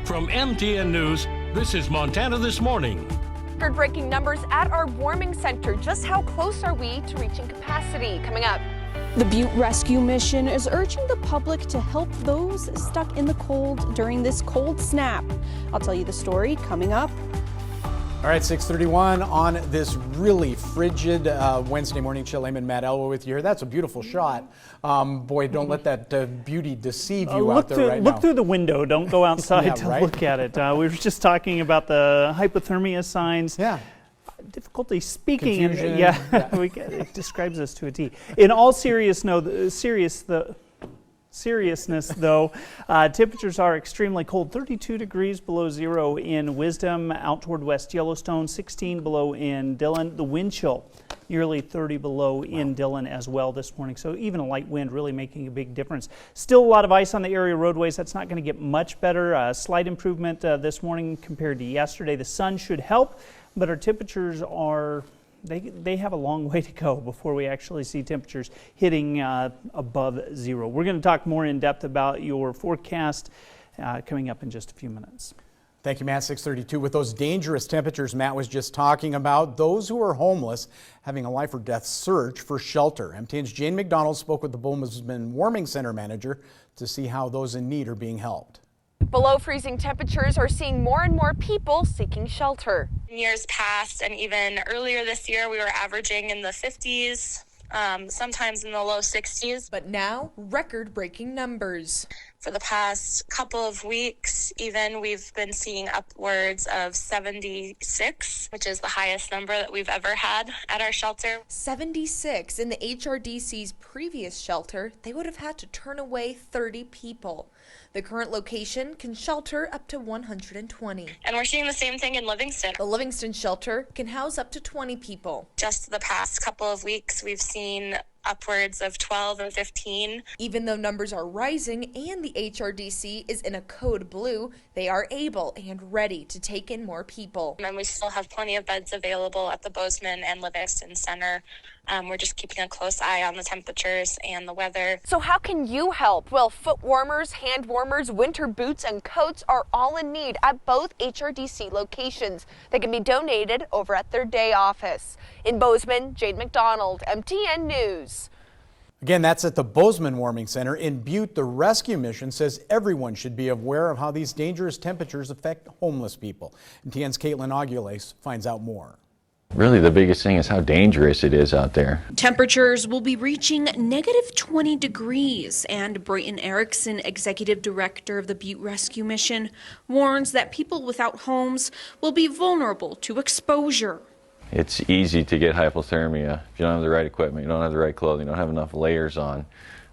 From MTN News, this is Montana This Morning. Record-breaking numbers at our warming center. Just how close are we to reaching capacity? Coming up. The Butte Rescue Mission is urging the public to help those stuck in the cold during this cold snap. I'll tell you the story coming up. All right, 6:31 on this really frigid Wednesday morning. Chill Lehman, Matt Elway with you here. That's a beautiful shot. Boy, don't let that beauty deceive you out there right now. Look through the window. Don't go outside Yeah, to right? look at it. We were just talking about the hypothermia signs. Yeah. Difficulty speaking. Confusion. It describes us to a T. In all seriousness, though, temperatures are extremely cold. 32 degrees below zero in Wisdom, out toward West Yellowstone, 16 below in Dillon. The wind chill, nearly 30 below in Dillon as well this morning. So even a light wind really making a big difference. Still a lot of ice on the area roadways. That's not going to get much better. Slight improvement this morning compared to yesterday. The sun should help, but our temperatures are... They have a long way to go before we actually see temperatures hitting above zero. We're going to talk more in depth about your forecast coming up in just a few minutes. Thank you, Matt. 6:32. With those dangerous temperatures Matt was just talking about, those who are homeless having a life or death search for shelter. MTN's Jane McDonald spoke with the Bozeman Warming Center manager to see how those in need are being helped. Below freezing temperatures are seeing more and more people seeking shelter. In years past, and even earlier this year, we were averaging in the 50s, sometimes in the low 60s. But now, record-breaking numbers. For the past couple of weeks, even, we've been seeing upwards of 76, which is the highest number that we've ever had at our shelter. 76. In the HRDC's previous shelter, they would have had to turn away 30 people. The current location can shelter up to 120. And we're seeing the same thing in Livingston. The Livingston shelter can house up to 20 people. Just the past couple of weeks, we've seen upwards of 12 and 15. Even though numbers are rising and the HRDC is in a code blue, they are able and ready to take in more people. And we still have plenty of beds available at the Bozeman and Livingston Center. We're just keeping a close eye on the temperatures and the weather. So how can you help? Well, foot warmers, hand warmers, winter boots, and coats are all in need at both HRDC locations. They can be donated over at their day office. In Bozeman, Jade McDonald, MTN News. Again, that's at the Bozeman Warming Center. In Butte, the rescue mission says everyone should be aware of how these dangerous temperatures affect homeless people. MTN's Caitlin Aguiles finds out more. Really, the biggest thing is how dangerous it is out there. Temperatures will be reaching negative 20 degrees, and Brayton Erickson, executive director of the Butte Rescue Mission, warns that people without homes will be vulnerable to exposure. It's easy to get hypothermia if you don't have the right equipment, you don't have the right clothing, you don't have enough layers on.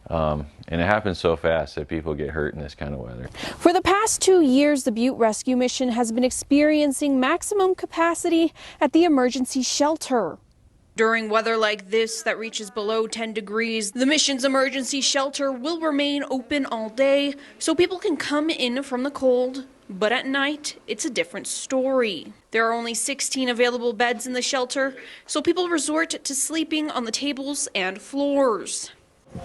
And it happens so fast that people get hurt in this kind of weather. For the past 2 years, the Butte Rescue Mission has been experiencing maximum capacity at the emergency shelter. During weather like this that reaches below 10 degrees, the mission's emergency shelter will remain open all day so people can come in from the cold. But at night, it's a different story. There are only 16 available beds in the shelter, so people resort to sleeping on the tables and floors.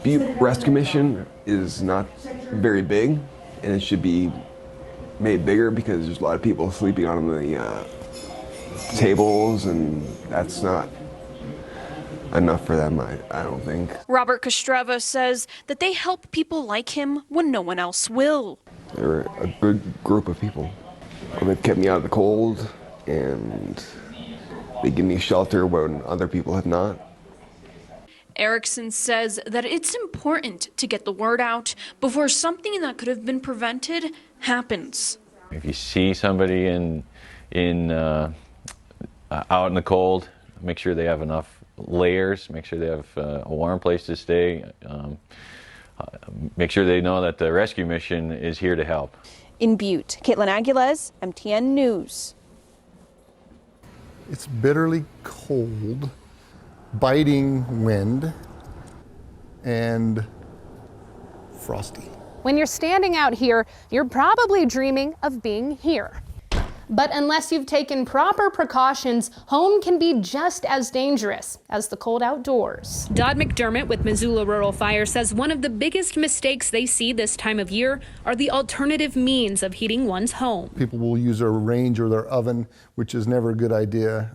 Butte Rescue Mission is not very big, and it should be made bigger because there's a lot of people sleeping on the tables, and that's not enough for them, I don't think. Robert Kostreva says that they help people like him when no one else will. They're a good group of people. They've kept me out of the cold, and they give me shelter when other people have not. Erickson says that it's important to get the word out before something that could have been prevented happens. If you see somebody out in the cold, make sure they have enough layers, make sure they have a warm place to stay, make sure they know that the rescue mission is here to help. In Butte, Caitlin Aguiles, MTN News. It's bitterly cold, biting wind, and frosty. When you're standing out here, you're probably dreaming of being here. But unless you've taken proper precautions, home can be just as dangerous as the cold outdoors. Dodd McDermott with Missoula Rural Fire says one of the biggest mistakes they see this time of year are the alternative means of heating one's home. People will use their range or their oven, which is never a good idea.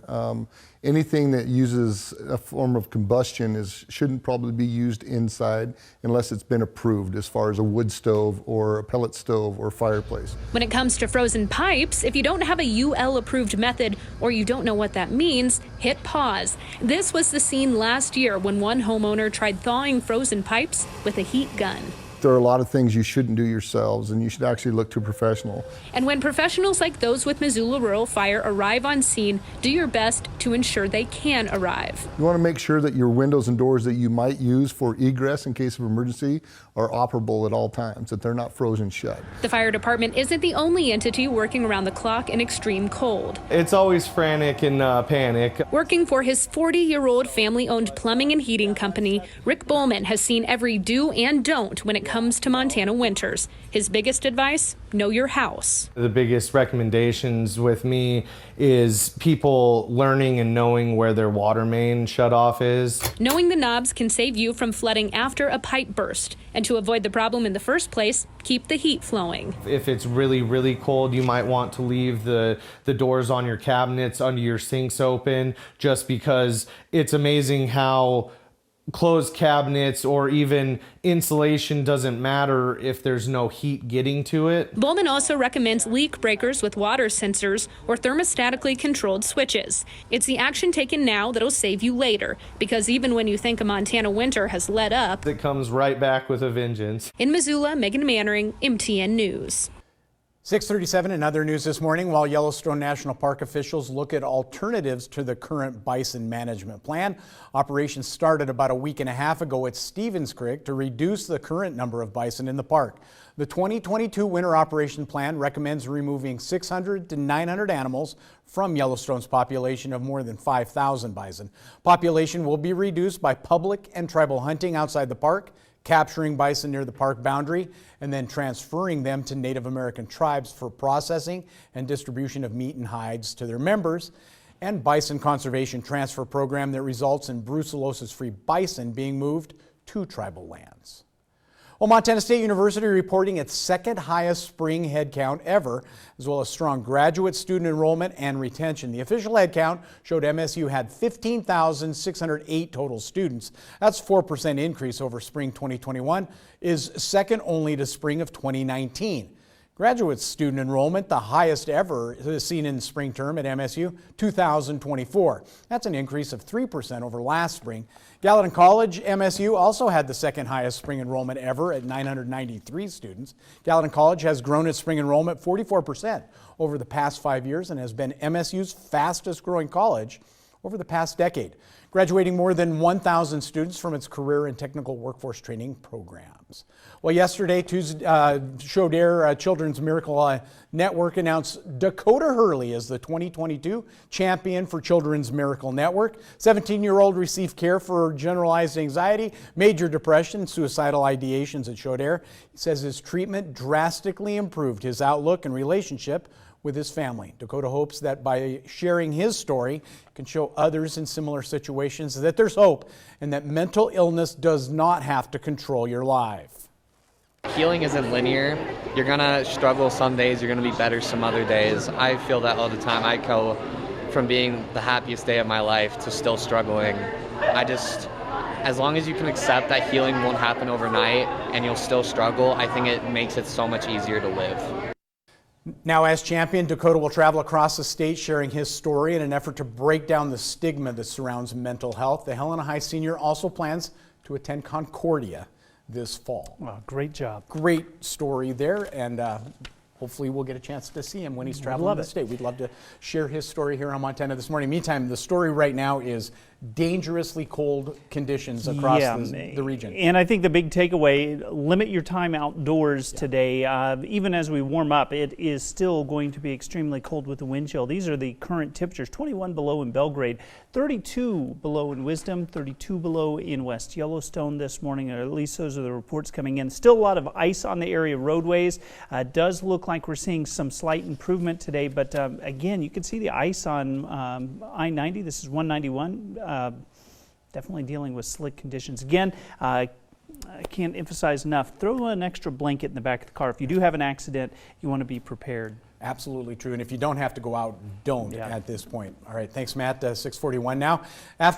Anything that uses a form of combustion shouldn't probably be used inside unless it's been approved, as far as a wood stove or a pellet stove or fireplace. When it comes to frozen pipes, if you don't have a UL approved method or you don't know what that means, hit pause. This was the scene last year when one homeowner tried thawing frozen pipes with a heat gun. There are a lot of things you shouldn't do yourselves, and you should actually look to a professional. And when professionals like those with Missoula Rural Fire arrive on scene, do your best to ensure they can arrive. You want to make sure that your windows and doors that you might use for egress in case of emergency are operable at all times, that they're not frozen shut. The fire department isn't the only entity working around the clock in extreme cold. It's always frantic and panic. Working for his 40-year-old family-owned plumbing and heating company, Rick Bowman has seen every do and don't when it comes to Montana winters. His biggest advice, know your house. The biggest recommendations with me is people learning and knowing where their water main shutoff is. Knowing the knobs can save you from flooding after a pipe burst. And to avoid the problem in the first place, keep the heat flowing. If it's really, really cold, you might want to leave the doors on your cabinets, under your sinks open, just because it's amazing how closed cabinets or even insulation doesn't matter if there's no heat getting to it. Bowman also recommends leak breakers with water sensors or thermostatically controlled switches. It's the action taken now that'll save you later, because even when you think a Montana winter has let up, it comes right back with a vengeance. In Missoula, Megan Mannering, MTN News. 6:37 in other news this morning, while Yellowstone National Park officials look at alternatives to the current bison management plan. Operations started about a week and a half ago at Stevens Creek to reduce the current number of bison in the park. The 2022 winter operation plan recommends removing 600 to 900 animals from Yellowstone's population of more than 5,000 bison. Population will be reduced by public and tribal hunting outside the park, capturing bison near the park boundary, and then transferring them to Native American tribes for processing and distribution of meat and hides to their members, and bison conservation transfer program that results in brucellosis-free bison being moved to tribal lands. Well, Montana State University reporting its second highest spring head count ever, as well as strong graduate student enrollment and retention. The official head count showed MSU had 15,608 total students. That's a 4% increase over spring 2021, is second only to spring of 2019. Graduate student enrollment, the highest ever seen in the spring term at MSU, 2,024. That's an increase of 3% over last spring. Gallatin College, MSU, also had the second highest spring enrollment ever at 993 students. Gallatin College has grown its spring enrollment 44% over the past 5 years and has been MSU's fastest growing college over the past decade, graduating more than 1,000 students from its career and technical workforce training programs. Well, yesterday, Chaudhary Children's Miracle Network announced Dakota Hurley as the 2022 champion for Children's Miracle Network. 17-year-old received care for generalized anxiety, major depression, suicidal ideations at Chaudhary. He says his treatment drastically improved his outlook and relationship with his family. Dakota hopes that by sharing his story, he can show others in similar situations that there's hope and that mental illness does not have to control your life. Healing isn't linear. You're gonna struggle some days, you're gonna be better some other days. I feel that all the time. I go from being the happiest day of my life to still struggling. As long as you can accept that healing won't happen overnight and you'll still struggle, I think it makes it so much easier to live. Now, as champion, Dakota will travel across the state sharing his story in an effort to break down the stigma that surrounds mental health. The Helena High senior also plans to attend Concordia this fall. Wow, great job. Great story there, and hopefully we'll get a chance to see him when he's traveling the state. We'd love to share his story here on Montana This Morning. Meantime, the story right now is dangerously cold conditions across the region. And I think the big takeaway, limit your time outdoors today. Even as we warm up, it is still going to be extremely cold with the wind chill. These are the current temperatures: 21 below in Belgrade, 32 below in Wisdom, 32 below in West Yellowstone this morning, or at least those are the reports coming in. Still a lot of ice on the area roadways. Does look like we're seeing some slight improvement today, but again, you can see the ice on I-90. This is 191. Definitely dealing with slick conditions. Again, I can't emphasize enough, throw an extra blanket in the back of the car. If you do have an accident, you want to be prepared. Absolutely true. And if you don't have to go out, don't at this point. All right, thanks, Matt. 6:41 now. After